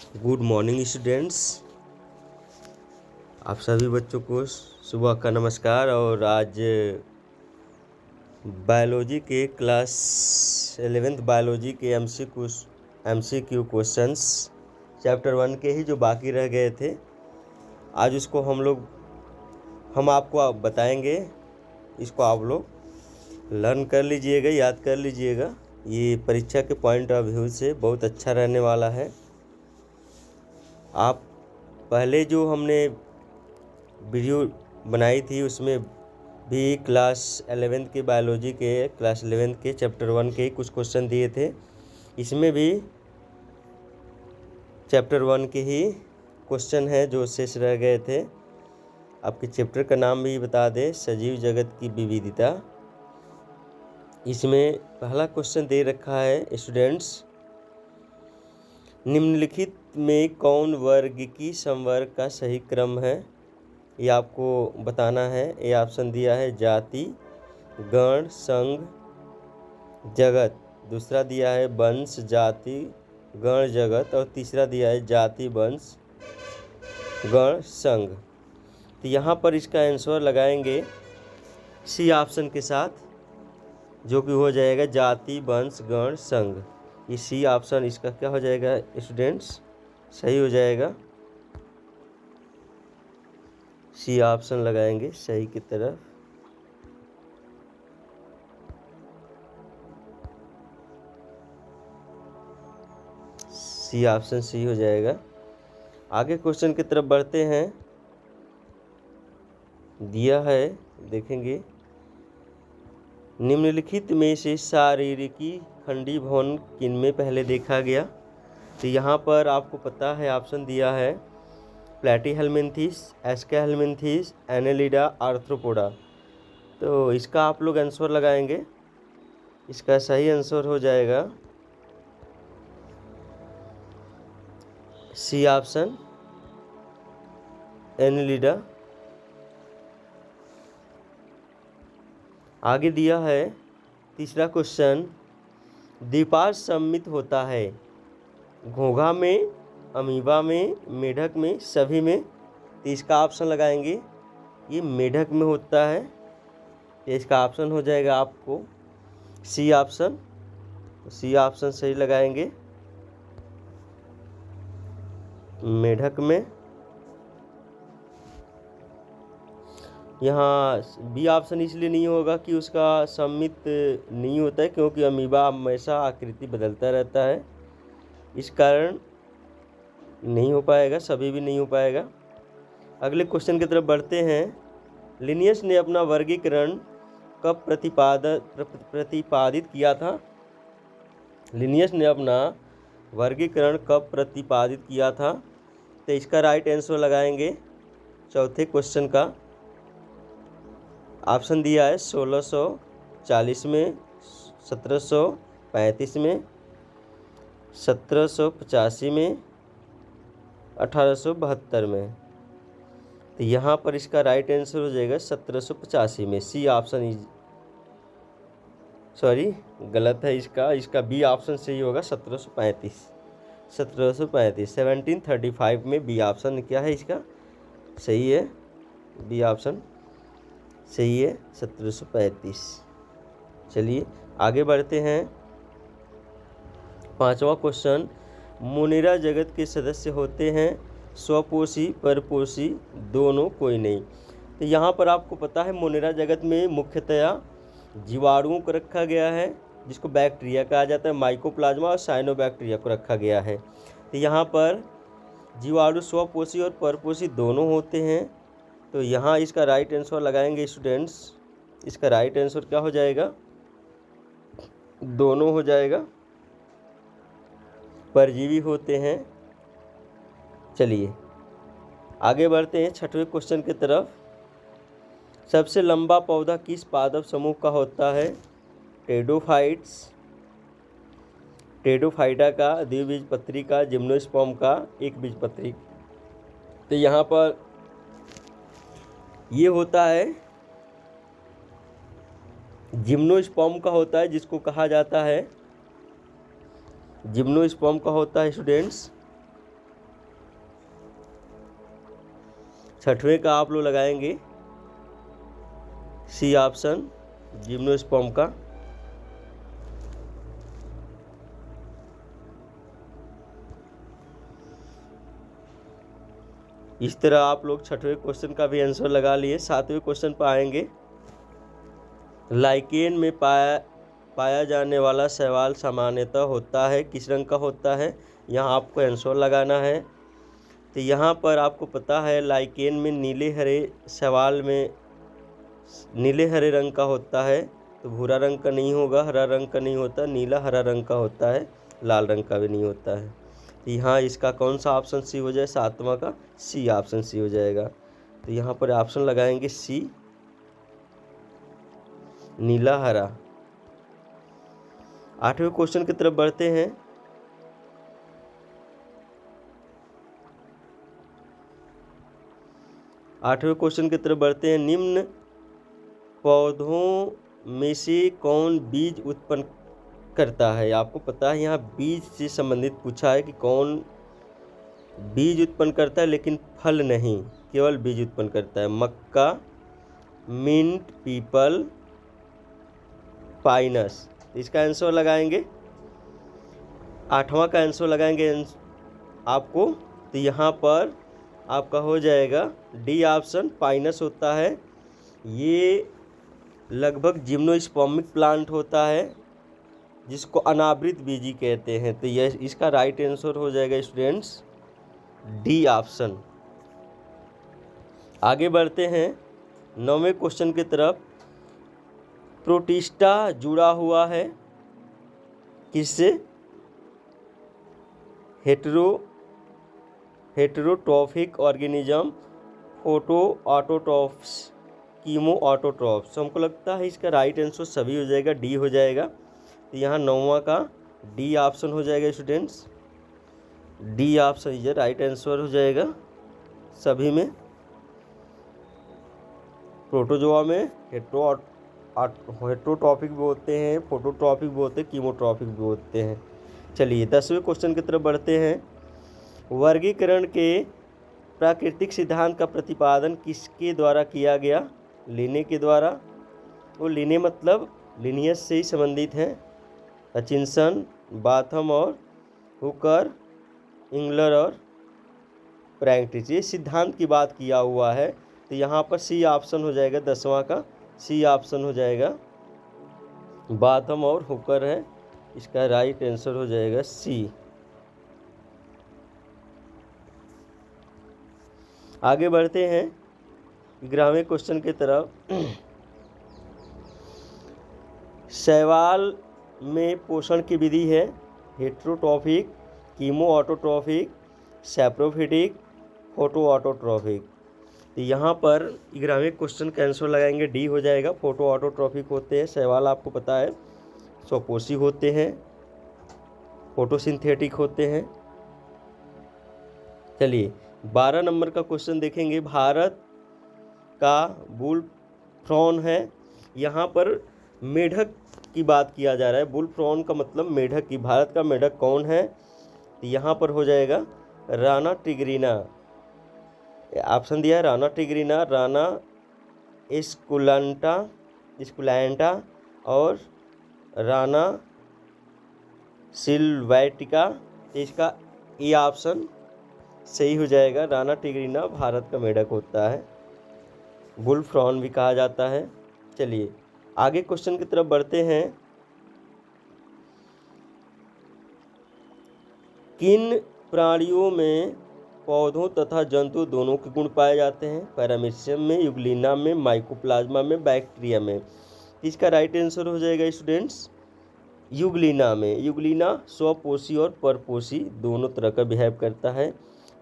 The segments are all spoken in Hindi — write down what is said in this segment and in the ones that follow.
Good morning students. आप सभी बच्चों को सुबह का नमस्कार। और आज बायोलॉजी के क्लास 11th बायोलॉजी के एमसीक्यू क्वेश्चंस चैप्टर 1 के ही जो बाकी रह गए थे, आज उसको हम आपको बताएंगे। इसको आप लोग लर्न कर लीजिएगा, याद कर लीजिएगा। ये परीक्षा के पॉइंट ऑफ व्यू से बहुत अच्छा रहने वाला है। आप पहले जो हमने वीडियो बनाई थी उसमें भी क्लास 11th के बायोलॉजी के क्लास 11th के चैप्टर 1 के ही कुछ क्वेश्चन दिए थे। इसमें भी चैप्टर 1 के ही क्वेश्चन है जो शेष रह गए थे। आपके चैप्टर का नाम भी बता दें, सजीव जगत की विविधता। इसमें पहला क्वेश्चन दे रखा है स्टूडेंट्स, निम्नलिखित में कौन वर्गीकी समवर्ग का सही क्रम है? ये आपको बताना है। ये ऑप्शन दिया है जाति, गण, संघ, जगत। दूसरा दिया है वंश, जाति, गण, जगत। और तीसरा दिया है जाति, वंश, गण, संघ। तो यहाँ पर इसका आंसर लगाएंगे सी ऑप्शन के साथ, जो कि हो जाएगा जाति, वंश, गण, संघ। ये सी ऑप्शन इसका क्या हो जाएगा स्टूडेंट्स? सही हो जाएगा। सी ऑप्शन लगाएंगे सही की तरफ। सी ऑप्शन सही हो जाएगा। आगे क्वेश्चन की तरफ बढ़ते हैं। दिया है, देखेंगे, निम्नलिखित में से शारीरिकी खंडीभवन किनमें पहले देखा गया? तो यहाँ पर आपको पता है ऑप्शन दिया है प्लैटीहेल्मिन्थेस, एस्केहेल्मिन्थेस, एनेलिडा, आर्थ्रोपोडा। तो इसका आप लोग आंसर लगाएंगे। इसका सही आंसर हो जाएगा सी ऑप्शन, एनेलिडा। आगे दिया है तीसरा क्वेश्चन, द्विपार्श्व सममित होता है घोंघा में, अमीबा में, मेढक में, सभी में? तो इसका ऑप्शन लगाएंगे, ये मेढक में होता है। तो इसका ऑप्शन हो जाएगा आपको सी ऑप्शन। सी ऑप्शन सही लगाएंगे, मेढक में। यहाँ बी ऑप्शन इसलिए नहीं होगा कि उसका सम्मित नहीं होता है, क्योंकि अमीबा हमेशा आकृति बदलता रहता है, इस कारण नहीं हो पाएगा, सभी भी नहीं हो पाएगा। अगले क्वेश्चन की तरफ बढ़ते हैं। लिनियस ने अपना वर्गीकरण कब प्रतिपादित किया था? लिनियस ने अपना वर्गीकरण कब प्रतिपादित किया था? तो इसका राइट आंसर लगाएंगे चौथे क्वेश्चन का। ऑप्शन दिया है 1640 में, 1735 में, 1785 में, 1872 में। तो यहाँ पर इसका राइट आंसर हो जाएगा 1785 में। सी ऑप्शन गलत है इसका बी ऑप्शन सही होगा 1735। 1735 में बी ऑप्शन क्या है इसका? सही है, बी ऑप्शन सही है, 1735। चलिए आगे बढ़ते हैं। पांचवा क्वेश्चन, मोनेरा जगत के सदस्य होते हैं स्वपोषी, परपोषी, दोनों, कोई नहीं? तो यहाँ पर आपको पता है मोनेरा जगत में मुख्यतया जीवाणुओं को रखा गया है, जिसको बैक्टीरिया कहा जाता है, माइकोप्लाज्मा और साइनोबैक्टीरिया को रखा गया है। तो यहाँ पर जीवाणु स्वपोषी और परपोषी दोनों होते हैं। तो यहाँ इसका राइट आंसर लगाएंगे स्टूडेंट्स। इसका राइट आंसर क्या हो जाएगा? दोनों हो जाएगा, परजीवी होते हैं। चलिए आगे बढ़ते हैं छठवें क्वेश्चन की तरफ। सबसे लंबा पौधा किस पादप समूह का होता है? टेडोफाइट्स, टेडोफाइटा का, द्विबीजपत्री का, जिम्नोस्पर्म का, एक बीजपत्री। तो यहाँ पर ये होता है जिम्नोस्पर्म का होता है, जिसको कहा जाता है जिम्नोस्पर्म का होता है स्टूडेंट्स। छठवें का आप लोग लगाएंगे सी ऑप्शन, जिम्नोस्पर्म का। इस तरह आप लोग छठवें क्वेश्चन का भी आंसर लगा लिए। सातवें क्वेश्चन पर आएंगे। लाइकेन में पाया जाने वाला शैवाल सामान्यतः होता है किस रंग का होता है, यहाँ आपको आंसर लगाना है। तो यहाँ पर आपको पता है लाइकेन में नीले हरे शैवाल में नीले हरे रंग का होता है, तो भूरा रंग का नहीं होगा, हरा रंग का नहीं होता, नीला हरा रंग का होता है, लाल रंग का भी नहीं होता है। तो यहाँ इसका कौन सा ऑप्शन सी हो जाए, सातवां का सी ऑप्शन सी हो जाएगा। तो यहाँ पर ऑप्शन लगाएंगे सी, नीला हरा। आठवें क्वेश्चन की तरफ बढ़ते हैं। आठवें क्वेश्चन की तरफ बढ़ते हैं। निम्न पौधों में से कौन बीज उत्पन्न करता है। आपको पता है यहाँ बीज से संबंधित पूछा है कि कौन बीज उत्पन्न करता है, लेकिन फल नहीं, केवल बीज उत्पन्न करता है। मक्का, मिंट, पीपल, पाइनस। इसका आंसर लगाएंगे, आठवां का आंसर लगाएंगे आपको। तो यहाँ पर आपका हो जाएगा डी ऑप्शन, पाइनस होता है। ये लगभग जिम्नोस्पर्मिक प्लांट होता है जिसको अनावृत बीजी कहते हैं। तो यह इसका राइट आंसर हो जाएगा स्टूडेंट्स डी ऑप्शन। आगे बढ़ते हैं 9वें क्वेश्चन की तरफ। प्रोटिस्टा जुड़ा हुआ है किससे, heterotrophic organism, photo autotrophs, chemo autotrophs. हमको लगता है इसका राइट आंसर सभी हो जाएगा, डी हो जाएगा। तो यहाँ 9वां का डी ऑप्शन हो जाएगा students, D option is right answer हो जाएगा सभी में। प्रोटोजोआ में हेटेरोट्रॉफिक भी होते हैं, फोटोट्रॉफिक भी होते हैं, कीमोट्रॉफिक भी होते हैं। चलिए 10वें क्वेश्चन की तरफ बढ़ते हैं। वर्गीकरण के प्राकृतिक सिद्धांत का प्रतिपादन किसके द्वारा किया गया, लिने के द्वारा। वो लिने मतलब लिनियस से ही संबंधित हैं। हचिंसन, बाथम और हुकर, इंगलर और प्रैंक्टिस, ये सिद्धांत की बात किया हुआ है। तो यहाँ पर सी ऑप्शन हो जाएगा, 10वां का सी ऑप्शन हो जाएगा, बाथम और हुकर है, इसका राइट आंसर हो जाएगा सी। आगे बढ़ते हैं 11वें क्वेश्चन की तरफ। शैवाल में पोषण की विधि है heterotrophic, chemo autotrophic, saprophytic, photo autotrophic. तो यहाँ पर 11वें क्वेश्चन का आंसर लगाएंगे, डी हो जाएगा। फोटो ऑटोट्रॉफिक होते हैं शैवाल, आपको पता है स्वपोषी होते हैं, फोटोसिंथेटिक होते हैं। चलिए 12 नंबर का क्वेश्चन देखेंगे। भारत का बुल फ्रॉन है, यहाँ पर मेढक की बात किया जा रहा है। बुल फ्रॉन का मतलब मेढक की। भारत का मेढक कौन है, तो यहाँ पर हो जाएगा राना टिग्रिना। ऑप्शन दिया है राना टिग्रिना, राना एस्कुलेंटा और राना सिल्वैटिका। इसका ए ऑप्शन सही हो जाएगा, राना टिग्रिना भारत का मेढक होता है, बुल फ्रॉन भी कहा जाता है। चलिए आगे क्वेश्चन की तरफ बढ़ते हैं। किन प्राणियों में पौधों तथा जंतु दोनों के गुण पाए जाते हैं, पैरामीशियम में, यूग्लिना में, माइकोप्लाज्मा में, बैक्टीरिया में। इसका राइट आंसर हो जाएगा स्टूडेंट्स यूग्लिना में। यूग्लिना स्वपोषी और परपोषी दोनों तरह का बिहेव करता है,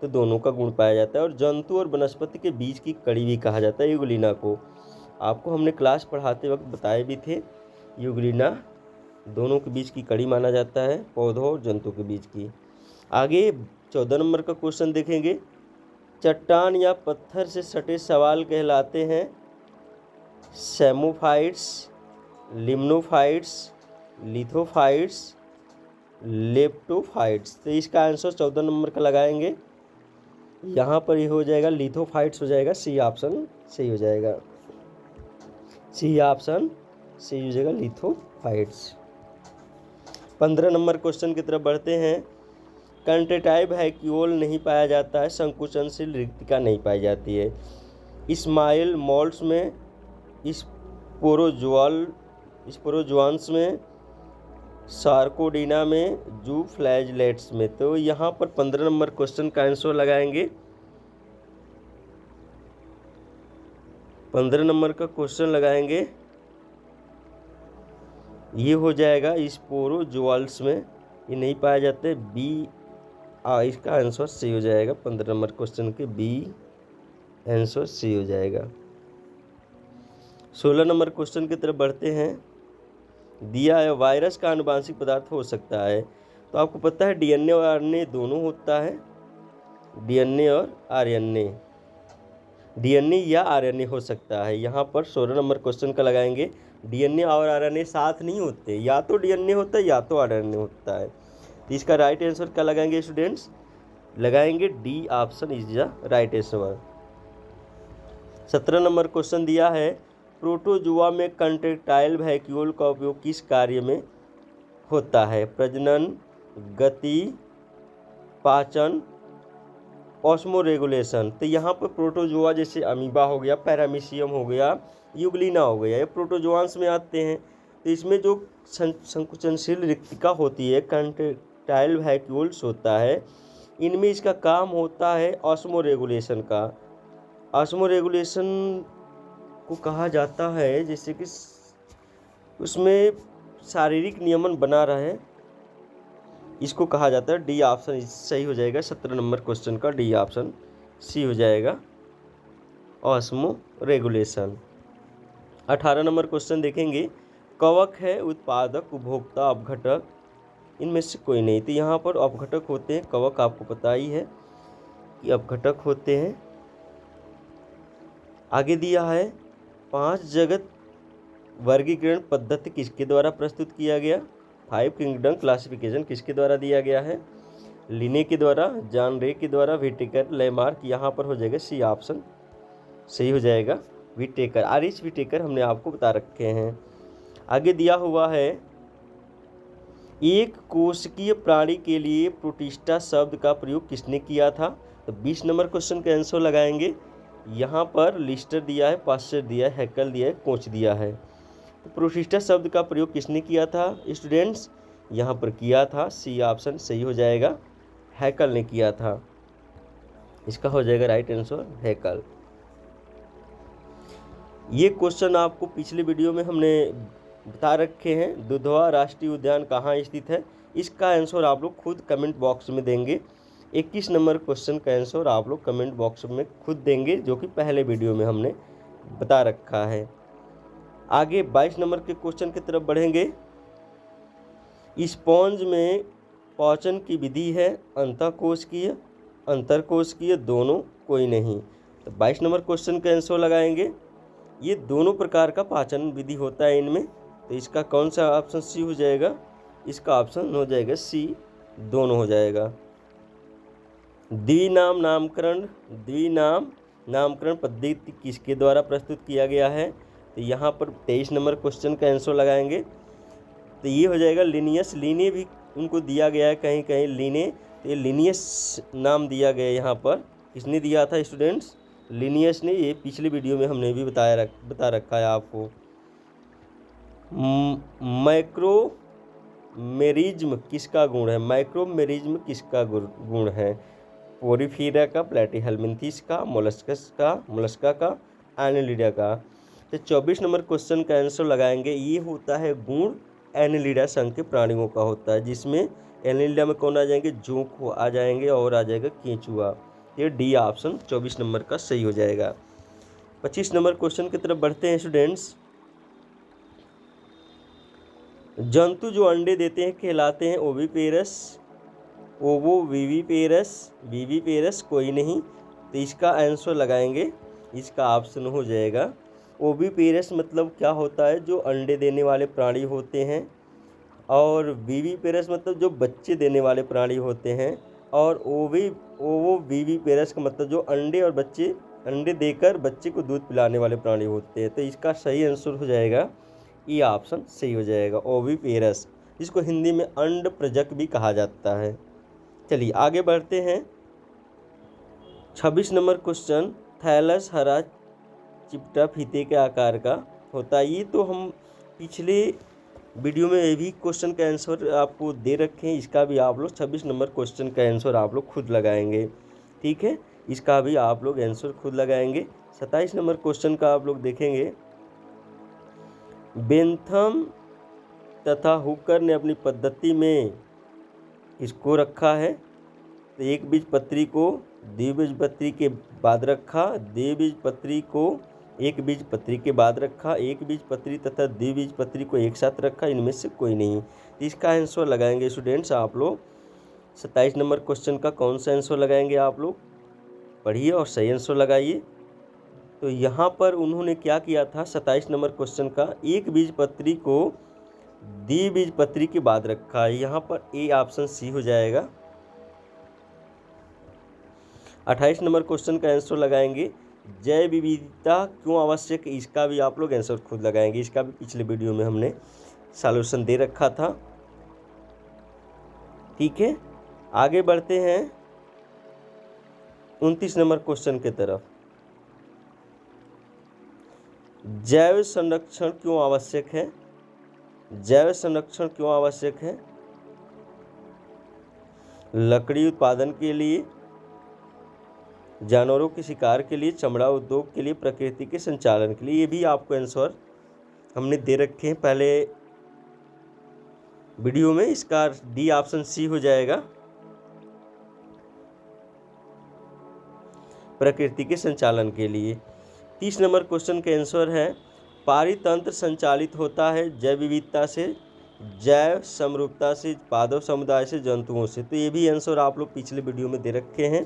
तो दोनों का गुण पाया जाता है। और जंतु और वनस्पति के बीच की कड़ी भी कहा जाता है यूग्लिना को। आपको हमने क्लास पढ़ाते वक्त बताए भी थे, यूग्लिना दोनों के बीच की कड़ी माना जाता है, पौधों और जंतु के बीच की। आगे 14 नंबर का क्वेश्चन देखेंगे। चट्टान या पत्थर से सटे सवाल कहलाते हैं सेमोफाइट्स, लिम्नोफाइट्स, लिथोफाइट्स, लेप्टोफाइट्स। तो इसका आंसर 14 नंबर का लगाएंगे, यहाँ पर ये हो जाएगा लिथोफाइट्स हो जाएगा, सी ऑप्शन सही हो जाएगा, सी ऑप्शन सही हो जाएगा लिथोफाइट्स। 15 नंबर क्वेश्चन की तरफ बढ़ते हैं। कंट्रेक्टाइल वैक्यूल नहीं पाया जाता है, संकुचनशील रिक्तिका नहीं पाई जाती है। स्माइल मोल्ड्स में, स्पोरोजोआन्स में, सार्कोडीना में, जू फ्लैजलेट्स में। तो यहाँ पर 15 नंबर क्वेश्चन का आंसर लगाएंगे। 15 नंबर का क्वेश्चन लगाएंगे, ये हो जाएगा स्पोरोजोआल्स में, ये नहीं पाए जाते, बी इसका आंसर सी हो जाएगा। 15 नंबर क्वेश्चन के बी आंसर सी हो जाएगा। 16 नंबर क्वेश्चन की तरफ बढ़ते हैं। दिया है वायरस का आनुवांशिक पदार्थ हो सकता है, तो आपको पता है डीएनए और आरएनए दोनों होता है, डीएनए और आरएनए, डीएनए या आरएनए हो सकता है। यहाँ पर 16 नंबर क्वेश्चन का लगाएंगे, डीएनए और आरएनए साथ नहीं होते, या तो डीएनए होता है या तो आरएनए होता है। तो इसका राइट आंसर क्या लगाएंगे स्टूडेंट्स? लगाएंगे D option is the right answer. 17 number question दिया है, प्रोटोजुआ में कंट्रेक्टाइल वैक्यूल का उपयोग किस कार्य में होता है? प्रजनन, गति, पाचन, ऑस्मोरेगुलेशन। तो यहाँ पर प्रोटोजुआ जैसे अमीबा हो गया, पैरामीशियम हो गया, यूग्लिना हो गया, ये प्रोटोजुआंस में आते हैं। तो इसमें जो संकुचनशील रिक्तिका होती है, कंट्रेक्टाइल वैक्यूल्स होता है, इनमें इसका काम होता है ऑस्मोरेगुलेशन का। ऑस्मोरेगुलेशन को कहा जाता है जैसे कि उसमें शारीरिक नियमन बना रहे, इसको कहा जाता है। डी ऑप्शन सही हो जाएगा। 17 नंबर क्वेश्चन का डी ऑप्शन सी हो जाएगा, ऑस्मो रेगुलेशन। 18 नंबर क्वेश्चन देखेंगे, कवक है उत्पादक, उपभोक्ता, अपघटक, इनमें से कोई नहीं। तो यहाँ पर अपघटक होते हैं, कवक आपको पता ही है कि अपघटक होते हैं। आगे दिया है 5 जगत वर्गीकरण पद्धति किसके द्वारा प्रस्तुत किया गया? 5 किंगडम क्लासिफिकेशन किसके द्वारा दिया गया है? लिने के द्वारा, जॉन रे के द्वारा, व्हिटेकर, लेमार्क। यहाँ पर हो जाएगा सी ऑप्शन सही हो जाएगा, व्हिटेकर। आरिस व्हिटेकर हमने आपको बता रखे हैं। आगे दिया हुआ है, एक कोशिकीय प्राणी के लिए प्रोटिस्टा शब्द का प्रयोग किसने किया था? तो 20 नंबर क्वेश्चन का आंसर लगाएंगे। यहाँ पर लिस्टर दिया है, पास्चर दिया है, हैकल दिया है, कोच दिया है। तो प्रोटिस्टा शब्द का प्रयोग किसने किया था स्टूडेंट्स? यहाँ पर किया था, सी ऑप्शन सही हो जाएगा, हैकल ने किया था। इसका हो जाएगा राइट आंसर हैकल। ये क्वेश्चन आपको पिछले वीडियो में हमने बता रखे हैं। दुधवा राष्ट्रीय उद्यान कहाँ स्थित है? इसका आंसर आप लोग खुद कमेंट बॉक्स में देंगे। 21 नंबर क्वेश्चन का आंसर आप लोग कमेंट बॉक्स में खुद देंगे, जो कि पहले वीडियो में हमने बता रखा है। आगे 22 नंबर के क्वेश्चन की तरफ बढ़ेंगे। स्पॉन्ज में पाचन की विधि है अंतःकोशिकीय, अंतरकोशिकीय, दोनों, कोई नहीं। तो 22 नंबर क्वेश्चन का आंसर लगाएंगे। ये दोनों प्रकार का पाचन विधि होता है इनमें। तो इसका कौन सा ऑप्शन सी हो जाएगा? इसका ऑप्शन हो जाएगा सी, दोनों हो जाएगा। द्विनाम नामकरण पद्धति किसके द्वारा प्रस्तुत किया गया है? तो यहाँ पर 23 नंबर क्वेश्चन का आंसर लगाएंगे। तो ये हो जाएगा लिनियस। लिने भी उनको दिया गया है कहीं कहीं लिने, तो ये लिनियस नाम दिया गया है। यहाँ पर किसने दिया था स्टूडेंट्स? लिनियस ने। ये पिछले वीडियो में हमने भी बता रखा है आपको। मैक्रोमेरिज्म किसका गुण है? मैक्रोमेरिज्म किसका गुण है? पोरिफेरा का, प्लैटीहेल्मिन्थेस का, मोलस्का का, एनेलिडा का। तो 24 नंबर क्वेश्चन का आंसर लगाएंगे। ये होता है गुण एनेलिडा संघ के प्राणियों का होता है, जिसमें एनेलिडा में कौन आ जाएंगे? जोंक आ जाएंगे और आ जाएगा केंचुआ। ये डी ऑप्शन 24 नंबर का सही हो जाएगा। 25 नंबर क्वेश्चन की तरफ बढ़ते हैं स्टूडेंट्स। जंतु जो अंडे देते हैं कहलाते हैं ओविपेरस, विविपेरस, कोई नहीं। तो इसका आंसर लगाएंगे। इसका ऑप्शन हो जाएगा ओविपेरस। मतलब क्या होता है? जो अंडे देने वाले प्राणी होते हैं। और विविपेरस मतलब जो बच्चे देने वाले प्राणी होते हैं। और ओविविपेरस का मतलब जो अंडे और अंडे देकर बच्चे को दूध पिलाने वाले प्राणी होते हैं। तो इसका सही आंसर हो जाएगा ये ऑप्शन सही हो जाएगा, ओविपेरस, जिसको हिंदी में अंड प्रजक भी कहा जाता है। चलिए आगे बढ़ते हैं। 26 नंबर क्वेश्चन, थैलस हरा चिपटा फीते के आकार का होता है। ये तो हम पिछले वीडियो में ये भी क्वेश्चन का आंसर आपको दे रखे हैं। इसका भी आप लोग 26 नंबर क्वेश्चन का आंसर आप लोग खुद लगाएंगे, ठीक है। इसका भी आप लोग आंसर खुद लगाएंगे। 27 नंबर क्वेश्चन का आप लोग देखेंगे। बेंथम तथा हुकर ने अपनी पद्धति में इसको रखा है। तो एक बीजपत्री को द्विबीजपत्री के बाद रखा, द्विबीजपत्री को एक बीजपत्री के बाद रखा, एक बीजपत्री तथा द्विबीजपत्री को एक साथ रखा, इनमें से कोई नहीं। तो इसका आंसर लगाएंगे स्टूडेंट्स आप लोग। 27 नंबर क्वेश्चन का कौन सा आंसर लगाएंगे आप लोग, पढ़िए और सही आंसर लगाइए। तो यहाँ पर उन्होंने क्या किया था, 27 नंबर क्वेश्चन का एक बीजपत्री को द्विबीजपत्री के बाद रखा है। यहाँ पर ए ऑप्शन सी हो जाएगा। 28 नंबर क्वेश्चन का आंसर लगाएंगे, जैव विविधता क्यों आवश्यक है। इसका भी आप लोग आंसर खुद लगाएंगे। इसका भी पिछले वीडियो में हमने सॉल्यूशन दे रखा था, ठीक है। आगे बढ़ते हैं 29 नंबर क्वेश्चन की तरफ। जैव संरक्षण क्यों आवश्यक है, जैव संरक्षण क्यों आवश्यक है। लकड़ी उत्पादन के लिए, जानवरों के शिकार के लिए, चमड़ा उद्योग के लिए, प्रकृति के संचालन के लिए। ये भी आपको आंसर हमने दे रखे हैं पहले वीडियो में। इसका डी ऑप्शन सी हो जाएगा, प्रकृति के संचालन के लिए। 30 नंबर क्वेश्चन का आंसर है, पारितंत्र संचालित होता है जैव विविधता से, जैव समरूपता से, पादप समुदाय से, जंतुओं से। तो ये भी आंसर आप लोग पिछले वीडियो में दे रखे हैं,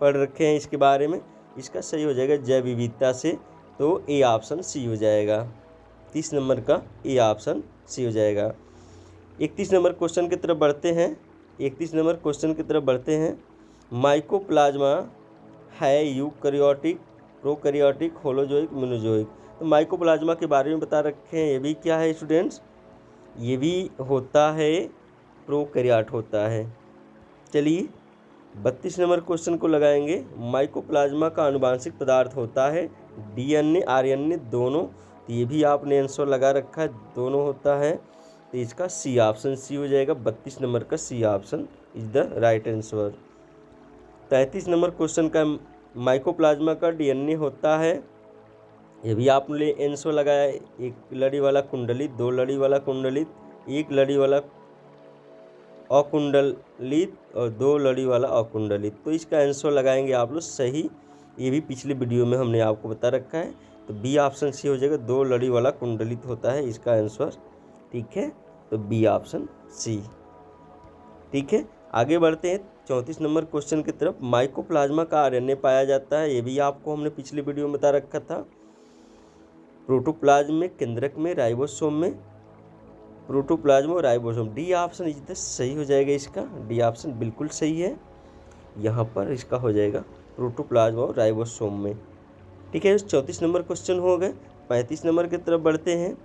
पढ़ रखे हैं इसके बारे में। इसका सही हो जाएगा जैव विविधता से। तो ए ऑप्शन सी हो जाएगा, 30 नंबर का ए ऑप्शन सी हो जाएगा। 31 नंबर क्वेश्चन की तरफ बढ़ते हैं। 31 नंबर क्वेश्चन की तरफ बढ़ते हैं। माइकोप्लाज्मा है यूकैरियोटिक, प्रोकैरियोटिक, होलोजोइक, मोनोजोइक। तो माइकोप्लाज्मा के बारे में बता रखे हैं। ये भी क्या है स्टूडेंट्स, ये भी होता है प्रोकैरियोट होता है। चलिए 32 नंबर क्वेश्चन को लगाएंगे। माइकोप्लाज्मा का आनुवांशिक पदार्थ होता है डीएनए, आरएनए दोनों। तो ये भी आपने आंसर लगा रखा है, दोनों होता है। तो इसका सी ऑप्शन सी हो जाएगा। 32 नंबर का C option is the right answer. 33 number question का माइकोप्लाज्मा का डीएनए होता है। ये भी आपने आंसर लगाया है, एक लड़ी वाला कुंडलित, दो लड़ी वाला कुंडलित, एक लड़ी वाला अकुंडलित और दो लड़ी वाला अकुंडलित। तो इसका आंसर लगाएंगे आप लोग सही। ये भी पिछले वीडियो में हमने आपको बता रखा है। तो बी ऑप्शन सी हो जाएगा, दो लड़ी वाला कुंडलित होता है इसका आंसर, ठीक है। तो बी ऑप्शन सी, ठीक है। आगे बढ़ते हैं 34 नंबर क्वेश्चन की तरफ। माइकोप्लाज्मा का आरएनए पाया जाता है। ये भी आपको हमने पिछले वीडियो में बता रखा था। प्रोटोप्लाज्म में, केंद्रक में, राइबोसोम में। प्रोटोप्लाज्म और ribosome, D option is the सही हो जाएगा। इसका डी ऑप्शन बिल्कुल सही है। यहाँ पर इसका हो जाएगा प्रोटोप्लाज्म और राइबोसोम में, ठीक है। 34 नंबर क्वेश्चन हो गए। 35 नंबर की तरफ बढ़ते हैं।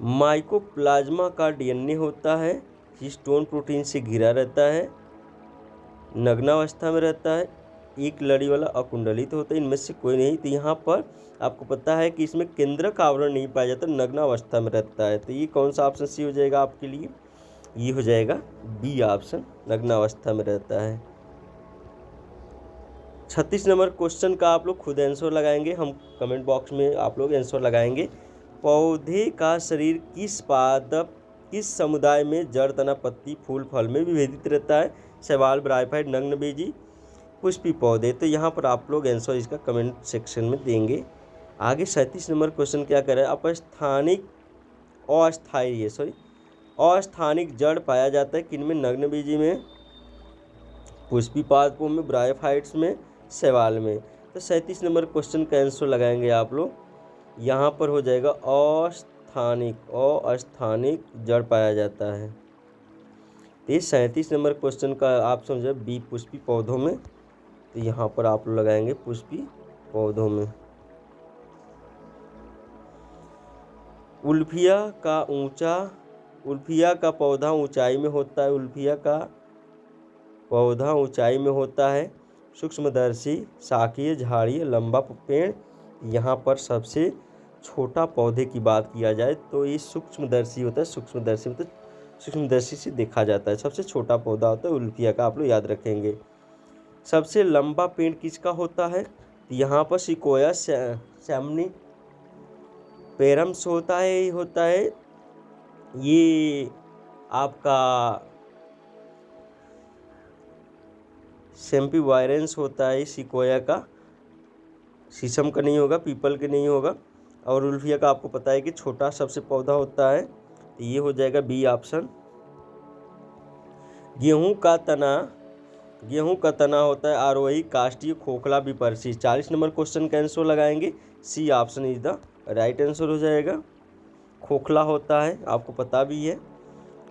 माइकोप्लाज्मा का डीएनए होता है, हिस्टोन प्रोटीन से घिरा रहता है, नग्नावस्था में रहता है, एक लड़ी वाला अकुंडलित होता है, इनमें से कोई नहीं। तो यहाँ पर आपको पता है कि इसमें केंद्रक आवरण नहीं पाया जाता, नग्नावस्था में रहता है। तो ये कौन सा ऑप्शन सी हो जाएगा आपके लिए, ये हो जाएगा बी ऑप्शन, नग्नावस्था में रहता है। 36 नंबर क्वेश्चन का आप लोग खुद आंसर लगाएंगे, हम कमेंट बॉक्स में आप लोग आंसर लगाएंगे। पौधे का शरीर किस पादप, किस समुदाय में जड़, तना, पत्ती, फूल, फल में विभेदित रहता है। शैवाल, ब्रायोफाइट, नग्नबीजी, पुष्पी पौधे। तो यहाँ पर आप लोग आंसर इसका कमेंट सेक्शन में देंगे। आगे 37 नंबर क्वेश्चन क्या कर रहा है, अपस्थानिक अस्थानिक जड़ पाया जाता है किनमें, नग्नबीजी में, पुष्पी पादपों में, ब्रायोफाइट्स में, शैवाल में। तो 37 नंबर क्वेश्चन का आंसर लगाएंगे आप लोग। यहाँ पर हो जाएगा अस्थानिक जड़ पाया जाता है। तो ये 37 नंबर क्वेश्चन का आप समझे बी पुष्पी पौधों में, तो यहाँ पर आप लोग लगाएंगे पुष्पी पौधों में। उल्फिया का पौधा ऊंचाई में होता है। उल्फिया का पौधा ऊंचाई में होता है। सूक्ष्मदर्शी, शाकीय, झाड़ियों, लंबा पेड़। यहाँ पर सबसे छोटा पौधे की बात किया जाए तो ये सूक्ष्मदर्शी होता है। सूक्ष्मदर्शी मतलब सूक्ष्मदर्शी से देखा जाता है। सबसे छोटा पौधा होता है उल्फिया का, आप लोग याद रखेंगे। सबसे लंबा पेड़ किसका होता है? यहाँ पर सिकोया सैमनी पेरम्स होता है। ये आपका सेम्पीवायरेंस होता है सिकोया का, शीशम का नहीं होगा, पीपल के नहीं होगा। और उल्फिया का आपको पता है कि छोटा सबसे पौधा होता है, तो ये हो जाएगा बी ऑप्शन। गेहूं का तना होता है आरोही, काष्ठीय, खोखला, विपर्शी। 40 नंबर क्वेश्चन का आंसर लगाएंगे, C option is the right answer हो जाएगा। खोखला होता है, आपको पता भी है,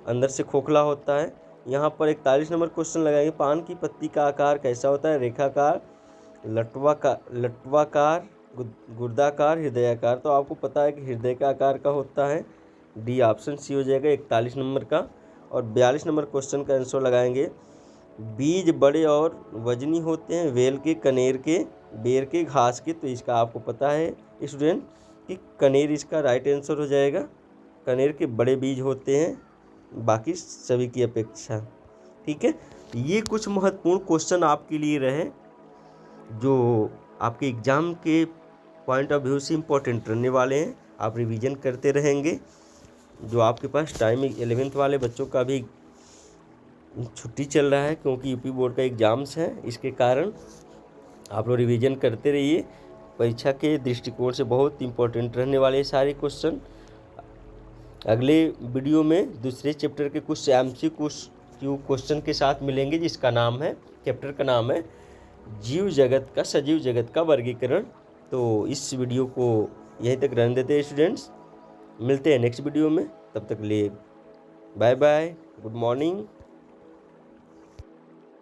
अंदर से खोखला होता है। यहाँ पर 41 नंबर क्वेश्चन लगाएंगे, पान की पत्ती का आकार कैसा होता है? रेखाकार, लटवाकार, गुर्दाकार, हृदयाकार। तो आपको पता है कि हृदय का आकार का होता है, डी ऑप्शन सी हो जाएगा 41 नंबर का। और 42 नंबर क्वेश्चन का आंसर लगाएंगे, बीज बड़े और वजनी होते हैं, वेल के, कनेर के, बेर के, घास के। तो इसका आपको पता है स्टूडेंट कि कनेर इसका राइट आंसर हो जाएगा। कनेर के बड़े बीज होते हैं बाकी सभी की अपेक्षा। ठीक है, ये कुछ महत्वपूर्ण क्वेश्चन आपके लिए रहे जो आपके एग्ज़ाम के पॉइंट ऑफ व्यू से इम्पोर्टेंट रहने वाले हैं। आप रिवीजन करते रहेंगे। जो आपके पास टाइम 11th वाले बच्चों का भी छुट्टी चल रहा है क्योंकि यूपी बोर्ड का एग्ज़ाम्स है, इसके कारण आप लोग रिवीजन करते रहिए। परीक्षा के दृष्टिकोण से बहुत इंपॉर्टेंट रहने वाले सारे क्वेश्चन। अगले वीडियो में दूसरे चैप्टर के कुछ MCQ क्वेश्चन के साथ मिलेंगे, जिसका नाम है, चैप्टर का नाम है सजीव जगत का वर्गीकरण। तो इस वीडियो को यहीं तक रहने देते हैं स्टूडेंट्स, मिलते हैं नेक्स्ट वीडियो में। तब तक लिए बाय बाय, गुड मॉर्निंग।